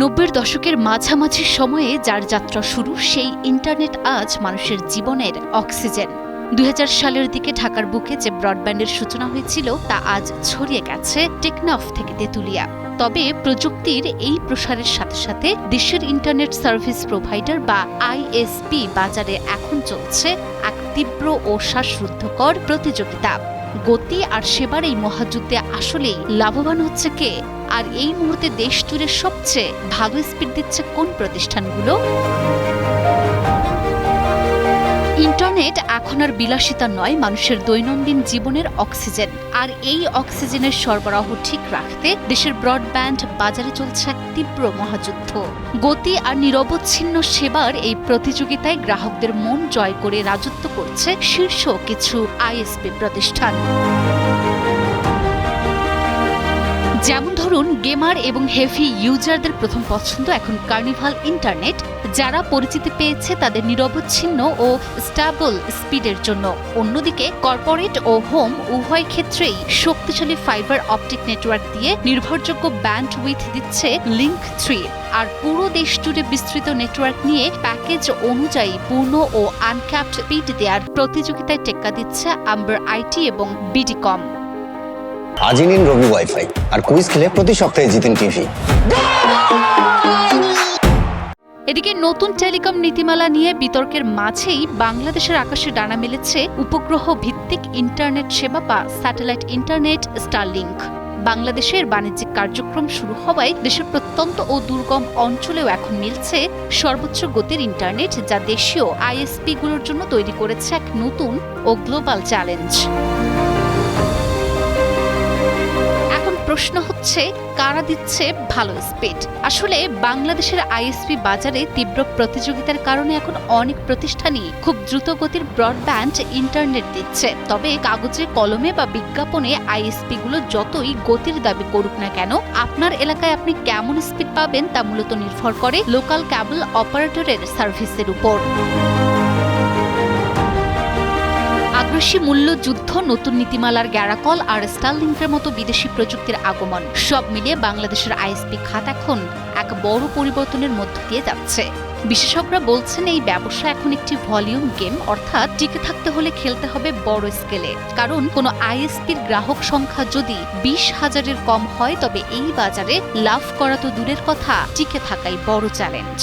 90-এর দশকের মাঝামাঝি সময়ে যার যাত্রা শুরু, সেই ইন্টারনেট আজ মানুষের জীবনের অক্সিজেন। 2000 সালের দিকে ঢাকার বুকে যে ব্রডব্যান্ডের সূচনা হয়েছিল তা আজ ছড়িয়ে গেছে টেকনাফ থেকে তেঁতুলিয়া। তবে প্রযুক্তির এই প্রসারের সাথে সাথে দেশের ইন্টারনেট সার্ভিস প্রোভাইডার বা আইএসপি বাজারে এখন চলছে এক তীব্র ও শ্বাসরুদ্ধকর প্রতিযোগিতা। গতি আর সেবার এই মহাযুদ্ধে আসলেই লাভবান হচ্ছে কে? আর এই মুহূর্তে দেশ জুড়ে সবচেয়ে ভালো স্পিড দিচ্ছে কোন প্রতিষ্ঠানগুলো? ইন্টারনেট এখন আর বিলাসিতা নয়, মানুষের দৈনন্দিন জীবনের অক্সিজেন। আর এই অক্সিজেনের সরবরাহ ঠিক রাখতে দেশের ব্রডব্যান্ড বাজারে চলছে এক তীব্র মহাযুদ্ধ। গতি আর নিরবচ্ছিন্ন সেবার এই প্রতিযোগিতায় গ্রাহকদের মন জয় করে রাজত্ব করছে শীর্ষ কিছু আইএসপি প্রতিষ্ঠান। যেমন ধরুন, গেমার এবং হেভি ইউজারদের প্রথম পছন্দ এখন কার্নিভাল ইন্টারনেট, যারা পরিচিতি পেয়েছে তাদের নিরবচ্ছিন্ন ও স্টেবল স্পিডের জন্য। অন্যদিকে কর্পোরেট ও হোম উভয় ক্ষেত্রেই শক্তিশালী ফাইবার অপটিক নেটওয়ার্ক দিয়ে নির্ভরযোগ্য ব্যান্ডউইথ দিচ্ছে লিংক 3। আর পুরো দেশ জুড়ে বিস্তৃত নেটওয়ার্ক নিয়ে প্যাকেজ অনুযায়ী পূর্ণ ও আনক্যাপড স্পিড দেওয়ার প্রতিযোগিতায় টেক্কা দিচ্ছে আম্বার আইটি এবং বিডিকম। আজই নিন রবি ওয়াইফাই আর কুইজ খেলে প্রতি সপ্তাহে জিতেন টিভি। এদিকে নতুন টেলিকম নীতিমালা নিয়ে বিতর্কের মাঝেই বাংলাদেশের আকাশে ডানা মেলেছে উপগ্রহ ভিত্তিক ইন্টারনেট সেবা বা স্যাটেলাইট ইন্টারনেট স্টারলিংক। বাংলাদেশের বাণিজ্যিক কার্যক্রম শুরু হওয়ায় দেশের প্রত্যন্ত ও দুর্গম অঞ্চলেও এখন মিলছে সর্বোচ্চ গতির ইন্টারনেট, যা দেশীয় আইএসপিগুলোর জন্য তৈরি করেছে এক নতুন ও গ্লোবাল চ্যালেঞ্জ। প্রশ্ন হচ্ছে, কারা দিচ্ছে ভালো স্পিড? আসলে বাংলাদেশের আইএসপি বাজারে তীব্র প্রতিযোগিতার কারণে এখন অনেক প্রতিষ্ঠানই খুব দ্রুত গতির ব্রডব্যান্ড ইন্টারনেট দিচ্ছে। তবে কাগজে কলমে বা বিজ্ঞাপনে আইএসপি গুলো যতই গতির দাবি করুক না কেন, আপনার এলাকায় আপনি কেমন স্পিড পাবেন তা মূলত নির্ভর করে লোকাল কেবল অপারেটরের সার্ভিসের উপর। আগ্রাসী মূল্য যুদ্ধ, নতুন নীতিমালার গ্যারাকল আর স্টারলিংকের মতো বিদেশি প্রযুক্তির আগমন, সব মিলিয়ে বাংলাদেশের আইএসপি খাত এখন এক বড় পরিবর্তনের মধ্য দিয়ে যাচ্ছে। বিশেষজ্ঞরা বলছেন, এই ব্যবসা এখন একটি ভলিউম গেম, অর্থাৎ টিকে থাকতে হলে খেলতে হবে বড় স্কেলে। কারণ কোনো আইএসপির গ্রাহক সংখ্যা যদি 20,000-এর কম হয়, তবে এই বাজারে লাভ করা তো দূরের কথা, টিকে থাকাই বড় চ্যালেঞ্জ।